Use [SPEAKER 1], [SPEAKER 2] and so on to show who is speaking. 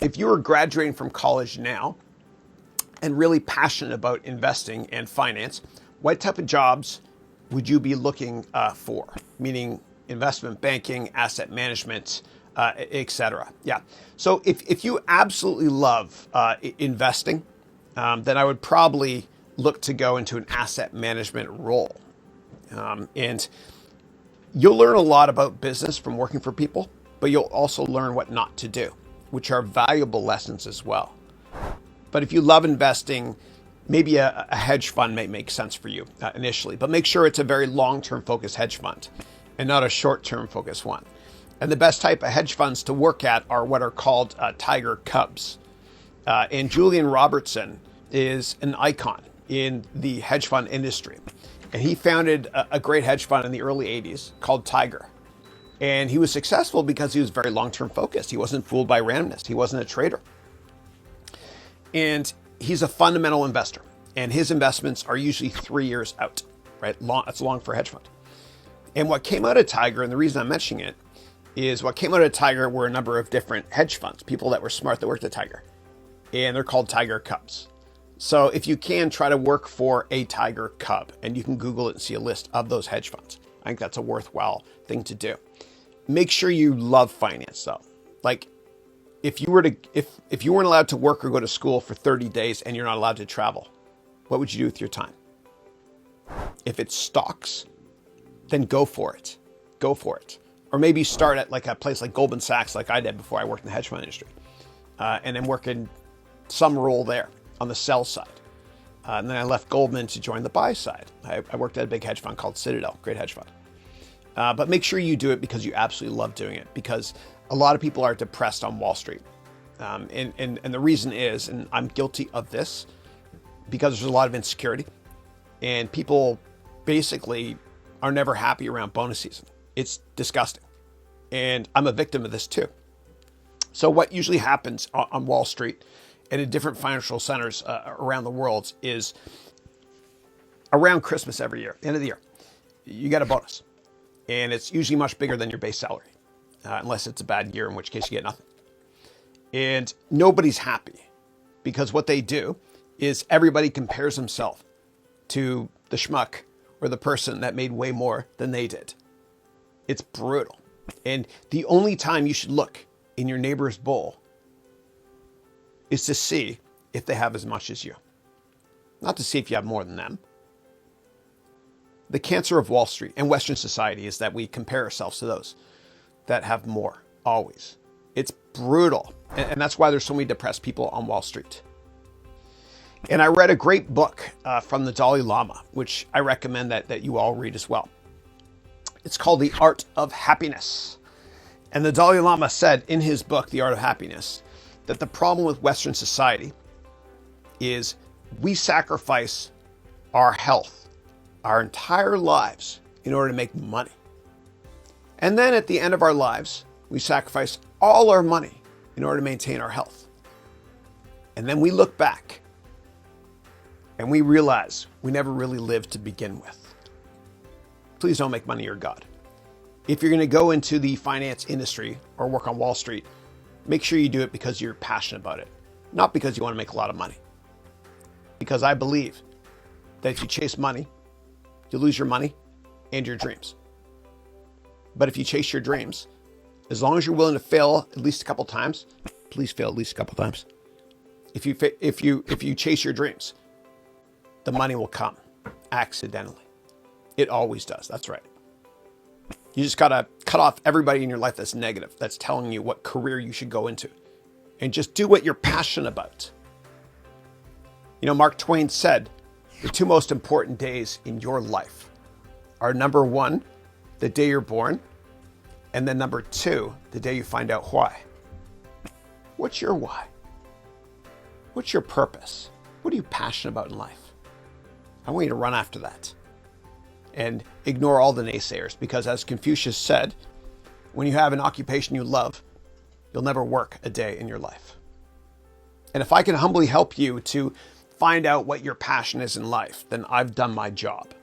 [SPEAKER 1] if you were graduating from college now and really passionate about investing and finance, what type of jobs would you be looking for? Meaning investment banking, asset management, etc. Yeah. So if you absolutely love investing, then I would probably look to go into an asset management role. And you'll learn a lot about business from working for people, but you'll also learn what not to do, which are valuable lessons as well. But if you love investing, maybe a hedge fund may make sense for you initially, but make sure it's a very long-term focused hedge fund and not a short-term focused one. And the best type of hedge funds to work at are what are called tiger cubs. And Julian Robertson is an icon in the hedge fund industry. And he founded a great hedge fund in the early 80s called Tiger. And he was successful because he was very long-term focused. He wasn't fooled by randomness. He wasn't a trader. And he's a fundamental investor. And his investments are usually 3 years out, right? That's long for a hedge fund. And what came out of Tiger, and the reason I'm mentioning it, is what came out of Tiger were a number of different hedge funds, people that were smart that worked at Tiger. And they're called Tiger Cubs. So if you can, try to work for a Tiger Cub, and you can Google it and see a list of those hedge funds. I think that's a worthwhile thing to do. Make sure you love finance though. Like if you weren't allowed to work or go to school for 30 days and you're not allowed to travel, what would you do with your time? If it's stocks, then go for it. Go for it. Or maybe start at like a place like Goldman Sachs, like I did before I worked in the hedge fund industry, and then work in some role there on the sell side. And then I left Goldman to join the buy side. I worked at a big hedge fund called Citadel, great hedge fund. But make sure you do it because you absolutely love doing it, because a lot of people are depressed on Wall Street. And the reason is, and I'm guilty of this, because there's a lot of insecurity and people basically are never happy around bonus season. It's disgusting. And I'm a victim of this too. So what usually happens on Wall Street and in different financial centers around the world is around Christmas every year, end of the year, you get a bonus. And it's usually much bigger than your base salary, unless it's a bad year, in which case you get nothing. And nobody's happy because what they do is everybody compares himself to the schmuck or the person that made way more than they did. It's brutal. And the only time you should look in your neighbor's bowl is to see if they have as much as you. Not to see if you have more than them. The cancer of Wall Street and Western society is that we compare ourselves to those that have more, always. It's brutal. And that's why there's so many depressed people on Wall Street. And I read a great book from the Dalai Lama, which I recommend that you all read as well. It's called The Art of Happiness. And the Dalai Lama said in his book, The Art of Happiness, that the problem with Western society is we sacrifice our health, our entire lives in order to make money. And then at the end of our lives, we sacrifice all our money in order to maintain our health. And then we look back and we realize we never really lived to begin with. Please don't make money your God. If you're going to go into the finance industry or work on Wall Street, make sure you do it because you're passionate about it, not because you want to make a lot of money. Because I believe that if you chase money, you'll lose your money and your dreams. But if you chase your dreams, as long as you're willing to fail at least a couple times, please fail at least a couple times. If you chase your dreams, the money will come accidentally. It always does. That's right. You just got to cut off everybody in your life that's negative, that's telling you what career you should go into, and just do what you're passionate about. You know, Mark Twain said, the two most important days in your life are number one, the day you're born, and then number two, the day you find out why. What's your why? What's your purpose? What are you passionate about in life? I want you to run after that and ignore all the naysayers, because as Confucius said, when you have an occupation you love, you'll never work a day in your life. And if I can humbly help you to find out what your passion is in life, then I've done my job.